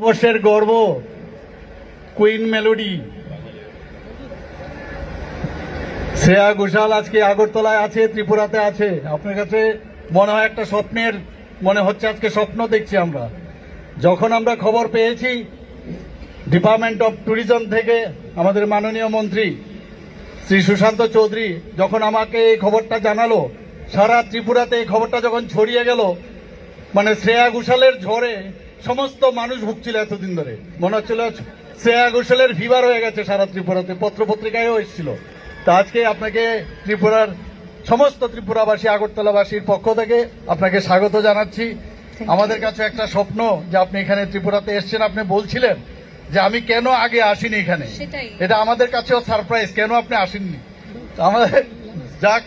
বর্ষের গর্ব queen melody Shreya Ghoshal আজকে আগরতলায় আছে, ত্রিপুরাতে আছে। আপনার কাছে মনে হয় একটা স্বপ্নের মনে হচ্ছে, আজকে স্বপ্ন দেখছি আমরা। যখন আমরা খবর পেয়েছি ডিপার্টমেন্ট অফ ট্যুরিজম থেকে আমাদের মাননীয় মন্ত্রী শ্রী সুশান্ত চৌধুরী যখন আমাকে এই খবরটা জানালো, সারা ত্রিপুরাতে এই খবরটা যখন ছড়িয়ে গেল, মানে শ্রেয়া ঘোষালের ঝড়ে সমস্ত মানুষ ভুগছিল এতদিন ধরে। মনে হচ্ছিল শ্রেয়া ঘোষালের ফিভার হয়ে গেছে সারা ত্রিপুরাতে, পত্রপত্রিকায়ও এসেছিল। তা আজকে আপনাকে ত্রিপুরার সমস্ত ত্রিপুরাবাসী, আগরতলাবাসীর পক্ষ থেকে আপনাকে স্বাগত জানাচ্ছি। আমাদের কাছে একটা স্বপ্ন যে আপনি এখানে ত্রিপুরাতে এসেছেন। আপনি বলছিলেন যে আমি কেন আগে আসিনি এখানে, এটা আমাদের কাছেও সারপ্রাইজ, কেন আপনি আসেননি। আমাদের যাক,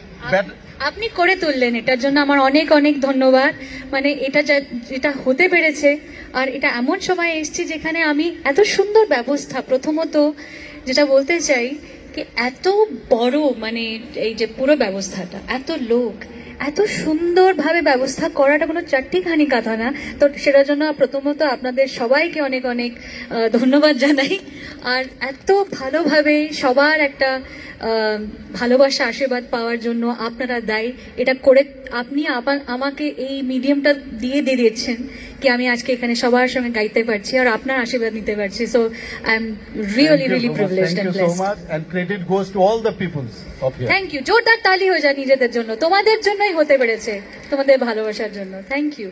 আপনি করে তুললেন, এটার জন্য আমার অনেক অনেক ধন্যবাদ। মানে এটা হতে পেরেছে, আর এটা এমন সময় এসেছি যেখানে আমি এত সুন্দর ব্যবস্থা, প্রথমত যেটা বলতে চাই কি এত বড়, মানে এই যে পুরো ব্যবস্থাটা, এত লোক, এত সুন্দরভাবে ব্যবস্থা করাটা কোনো চারটিখানি কথা না। তো সেটার জন্য প্রথমত আপনাদের সবাইকে অনেক অনেক ধন্যবাদ জানাই। আর এত ভালোভাবে সবার একটা ভালোবাসা, আশীর্বাদ পাওয়ার জন্য আপনারা দায়ী। এটা করে আপনি আমাকে এই মিডিয়ামটা দিয়ে দিয়েছেন কি আমি আজকে এখানে সবার সঙ্গে গাইতে পারছি আর আপনার আশীর্বাদ নিতে পারছি। So I am really privileged and blessed. and credit goes to all the peoples of here. Thank you. জোরদার তালি হয়ে যায় নিজেদের জন্য, তোমাদের জন্যই হতে পেরেছে, তোমাদের ভালোবাসার জন্য। Thank you.